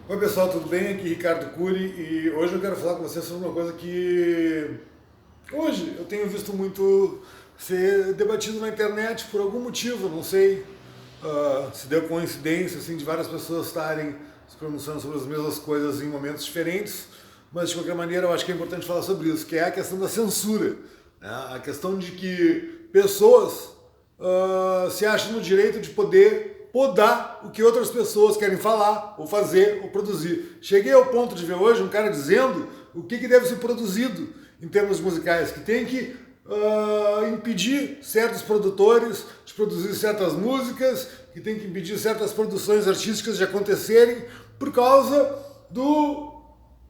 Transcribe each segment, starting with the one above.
Oi pessoal, tudo bem? Aqui Ricardo Cury e hoje eu quero falar com vocês sobre uma coisa que hoje eu tenho visto muito ser debatido na internet por algum motivo, não sei se deu coincidência assim, de várias pessoas estarem se pronunciando sobre as mesmas coisas em momentos diferentes, mas de qualquer maneira eu acho que é importante falar sobre isso, que é a questão da censura, né? A questão de que pessoas se acham no direito de poder podar o que outras pessoas querem falar, ou fazer, ou produzir. Cheguei ao ponto de ver hoje um cara dizendo o que deve ser produzido em termos musicais, que tem que impedir certos produtores de produzir certas músicas, que tem que impedir certas produções artísticas de acontecerem por causa do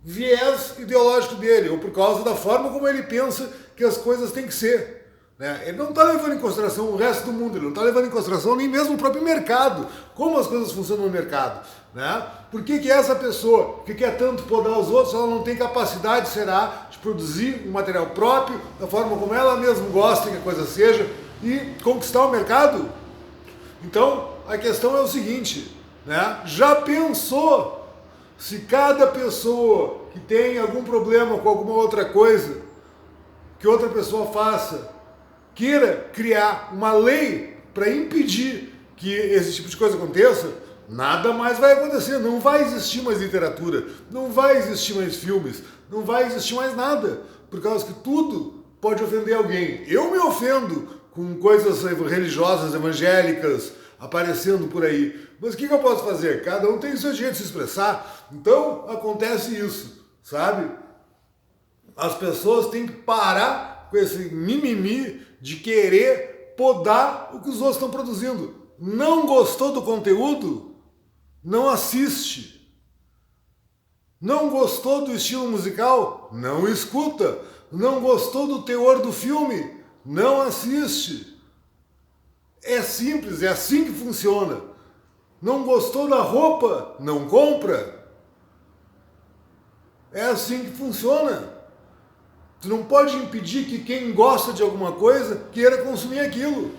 viés ideológico dele, ou por causa da forma como ele pensa que as coisas têm que ser. Né? Ele não está levando em consideração o resto do mundo, ele não está levando em consideração nem mesmo o próprio mercado, como as coisas funcionam no mercado. Né? Por que essa pessoa que quer tanto podar os outros, ela não tem capacidade, será, de produzir um material próprio, da forma como ela mesma gosta que a coisa seja, e conquistar o mercado? Então, a questão é o seguinte, né? Já pensou se cada pessoa que tem algum problema com alguma outra coisa que outra pessoa faça, queira criar uma lei para impedir que esse tipo de coisa aconteça, nada mais vai acontecer. Não vai existir mais literatura, não vai existir mais filmes, não vai existir mais nada, por causa que tudo pode ofender alguém. Eu me ofendo com coisas religiosas, evangélicas, aparecendo por aí. Mas o que eu posso fazer? Cada um tem o seu jeito de se expressar. Então acontece isso, sabe? As pessoas têm que parar com esse mimimi de querer podar o que os outros estão produzindo. Não gostou do conteúdo? Não assiste. Não gostou do estilo musical? Não escuta. Não gostou do teor do filme? Não assiste. É simples, é assim que funciona. Não gostou da roupa? Não compra. É assim que funciona. Tu não pode impedir que quem gosta de alguma coisa queira consumir aquilo.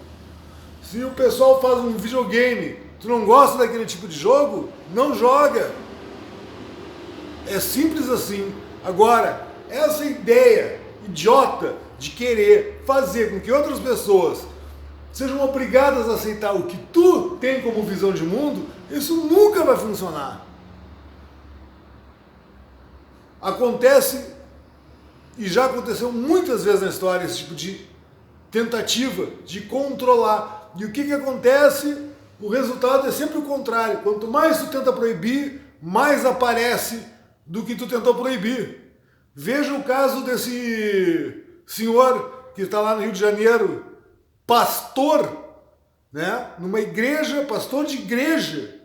Se o pessoal faz um videogame, tu não gosta daquele tipo de jogo, não joga. É simples assim. Agora, essa ideia idiota de querer fazer com que outras pessoas sejam obrigadas a aceitar o que tu tem como visão de mundo, isso nunca vai funcionar. Acontece, e já aconteceu muitas vezes na história, esse tipo de tentativa de controlar. E o que acontece? O resultado é sempre o contrário. Quanto mais tu tenta proibir, mais aparece do que tu tentou proibir. Veja o caso desse senhor que está lá no Rio de Janeiro, pastor, né? Numa igreja, pastor de igreja,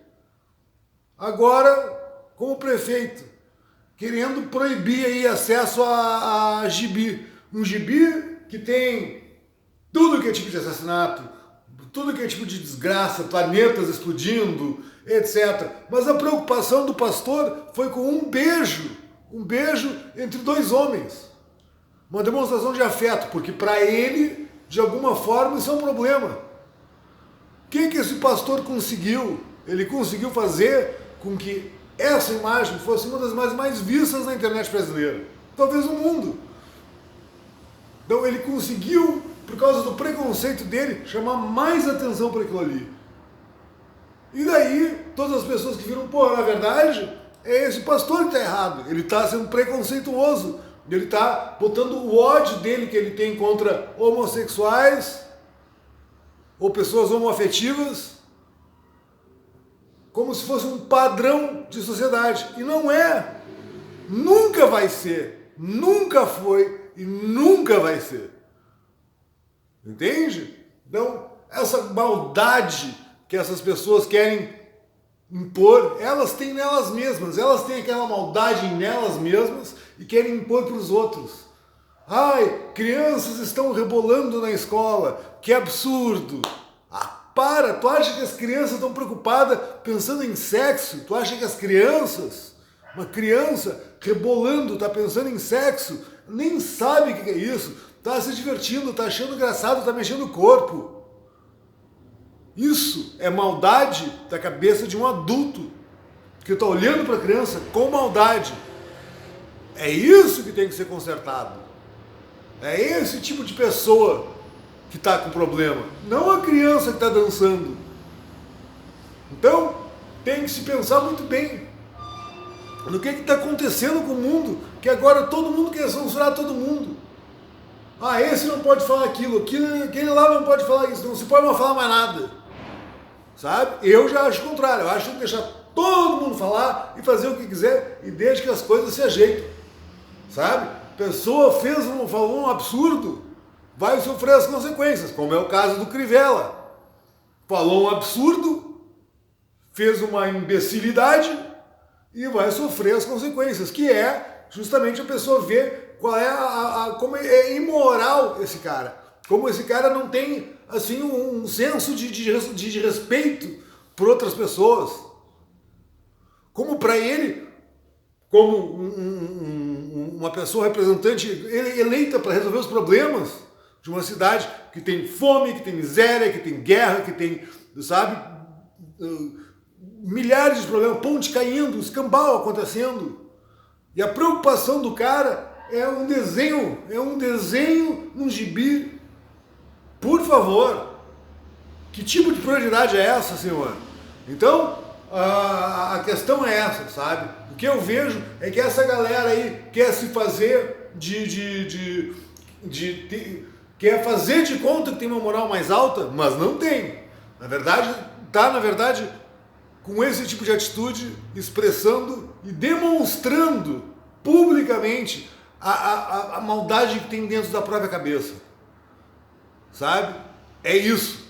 agora como prefeito, querendo proibir aí acesso a gibi. Um gibi que tem tudo que é tipo de assassinato, tudo que é tipo de desgraça, planetas explodindo, etc. Mas a preocupação do pastor foi com um beijo entre dois homens. Uma demonstração de afeto, porque para ele, de alguma forma, isso é um problema. O que esse pastor conseguiu? Ele conseguiu fazer com que essa imagem fosse uma das mais vistas na internet brasileira, talvez no mundo. Então ele conseguiu, por causa do preconceito dele, chamar mais atenção para aquilo ali. E daí, todas as pessoas que viram, pô, na verdade, é esse pastor que está errado, ele está sendo preconceituoso, ele está botando o ódio dele que ele tem contra homossexuais ou pessoas homoafetivas como se fosse um padrão de sociedade. E não é. Nunca vai ser. Nunca foi e nunca vai ser. Entende? Então, essa maldade que essas pessoas querem impor, elas têm nelas mesmas. Elas têm aquela maldade nelas mesmas e querem impor para os outros. Ai, crianças estão rebolando na escola. Que absurdo. Para, tu acha que as crianças estão preocupadas pensando em sexo? Tu acha que as crianças, uma criança rebolando, está pensando em sexo? Nem sabe o que é isso. Está se divertindo, está achando engraçado, está mexendo o corpo. Isso é maldade da cabeça de um adulto. porque está olhando para a criança com maldade. É isso que tem que ser consertado. É esse tipo de pessoa que está com problema, não a criança que está dançando. Então, tem que se pensar muito bem no que está acontecendo com o mundo, que agora todo mundo quer censurar todo mundo. Ah, esse não pode falar aquilo, aquele lá não pode falar isso, não se pode mais falar mais nada. Sabe? Eu já acho o contrário, eu acho que tem que deixar todo mundo falar e fazer o que quiser e desde que as coisas se ajeitem. Sabe? Pessoa falou um absurdo, vai sofrer as consequências, como é o caso do Crivella. Falou um absurdo, fez uma imbecilidade e vai sofrer as consequências, que é justamente a pessoa ver qual é como é imoral esse cara. Como esse cara não tem assim um senso de respeito por outras pessoas. Como para ele, como uma pessoa representante eleita para resolver os problemas de uma cidade que tem fome, que tem miséria, que tem guerra, que tem, sabe, milhares de problemas, ponte caindo, escambau acontecendo. E a preocupação do cara é um desenho num gibi. Por favor, que tipo de prioridade é essa, senhor? Então, a questão é essa, sabe? O que eu vejo é que essa galera aí quer se fazer quer fazer de conta que tem uma moral mais alta, mas não tem. Na verdade, com esse tipo de atitude, expressando e demonstrando publicamente a maldade que tem dentro da própria cabeça. Sabe? É isso.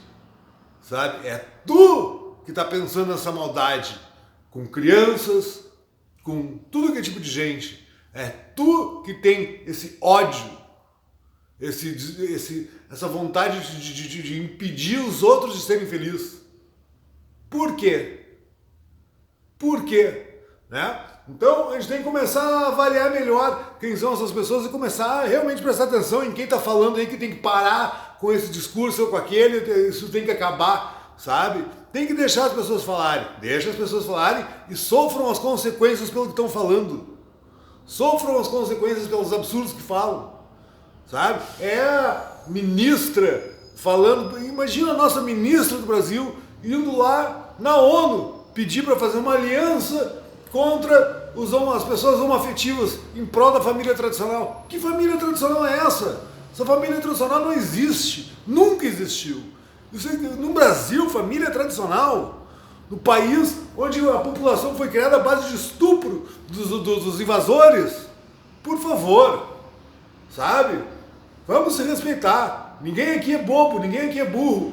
Sabe? É tu que está pensando nessa maldade com crianças, com tudo que é tipo de gente. É tu que tem esse ódio, essa vontade de impedir os outros de serem felizes. Por quê? Por quê? Né? Então, a gente tem que começar a avaliar melhor quem são essas pessoas e começar a realmente prestar atenção em quem está falando aí que tem que parar com esse discurso ou com aquele, isso tem que acabar, sabe? Tem que deixar as pessoas falarem. Deixa as pessoas falarem e sofram as consequências pelo que estão falando. Sofram as consequências pelos absurdos que falam, sabe? É a ministra falando, imagina a nossa ministra do Brasil indo lá na ONU pedir para fazer uma aliança contra as pessoas homoafetivas em prol da família tradicional. Que família tradicional é essa? Essa família tradicional não existe, nunca existiu. No Brasil, família tradicional, no país onde a população foi criada à base de estupro dos invasores, por favor, sabe? Vamos se respeitar. Ninguém aqui é bobo, ninguém aqui é burro,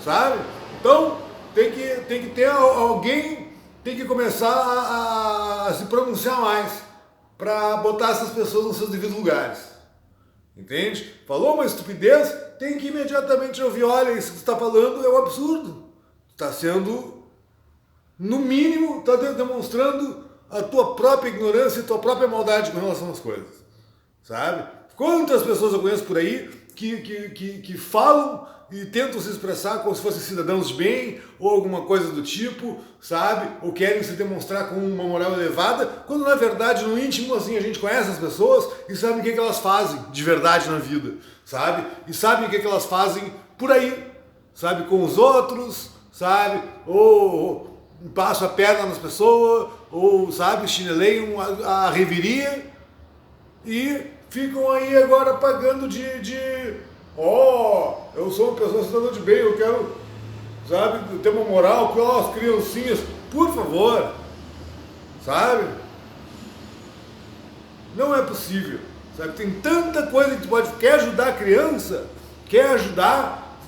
sabe? Então, tem que ter alguém, tem que começar a se pronunciar mais para botar essas pessoas nos seus devidos lugares. Entende? Falou uma estupidez, tem que imediatamente ouvir, olha, isso que você está falando é um absurdo. Está sendo, no mínimo, está demonstrando a tua própria ignorância e a tua própria maldade com relação às coisas. Sabe? Quantas pessoas eu conheço por aí que falam e tentam se expressar como se fossem cidadãos de bem ou alguma coisa do tipo, sabe? Ou querem se demonstrar com uma moral elevada, quando na verdade, no íntimo, assim, a gente conhece as pessoas e sabe o que elas fazem de verdade na vida, sabe? E sabe o que elas fazem por aí, sabe? Com os outros, sabe? Ou passam a perna nas pessoas, ou, sabe, chineleiam a reviria e ficam aí agora pagando eu sou uma pessoa cidadã de bem, eu quero, sabe, ter uma moral com as criancinhas, por favor, sabe? Não é possível, sabe? Tem tanta coisa que tu quer ajudar a criança, quer ajudar,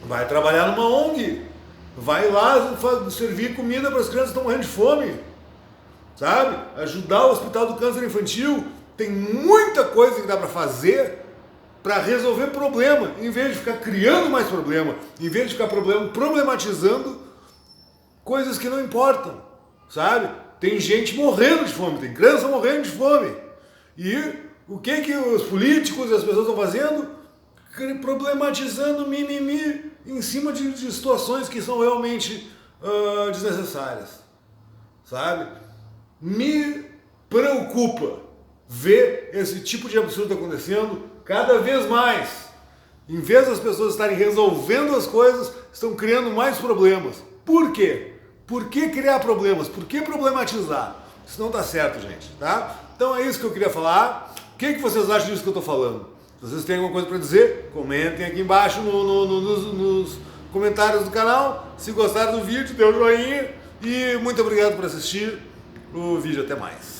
vai trabalhar numa ONG, vai lá servir comida para as crianças que estão morrendo de fome, sabe? Ajudar o Hospital do Câncer Infantil, tem muita coisa que dá para fazer para resolver problema, em vez de ficar criando mais problema, em vez de ficar problematizando coisas que não importam, sabe? Tem gente morrendo de fome, tem criança morrendo de fome. E o que os políticos e as pessoas estão fazendo? Problematizando mimimi em cima de situações que são realmente desnecessárias. sabe? Me preocupa ver esse tipo de absurdo acontecendo cada vez mais. Em vez das pessoas estarem resolvendo as coisas, estão criando mais problemas. Por quê? Por que criar problemas? Por que problematizar? Isso não está certo, gente, tá? Então é isso que eu queria falar. O que vocês acham disso que eu estou falando? Se vocês têm alguma coisa para dizer, comentem aqui embaixo nos comentários do canal. Se gostaram do vídeo, dê um joinha. E muito obrigado por assistir o vídeo. Até mais.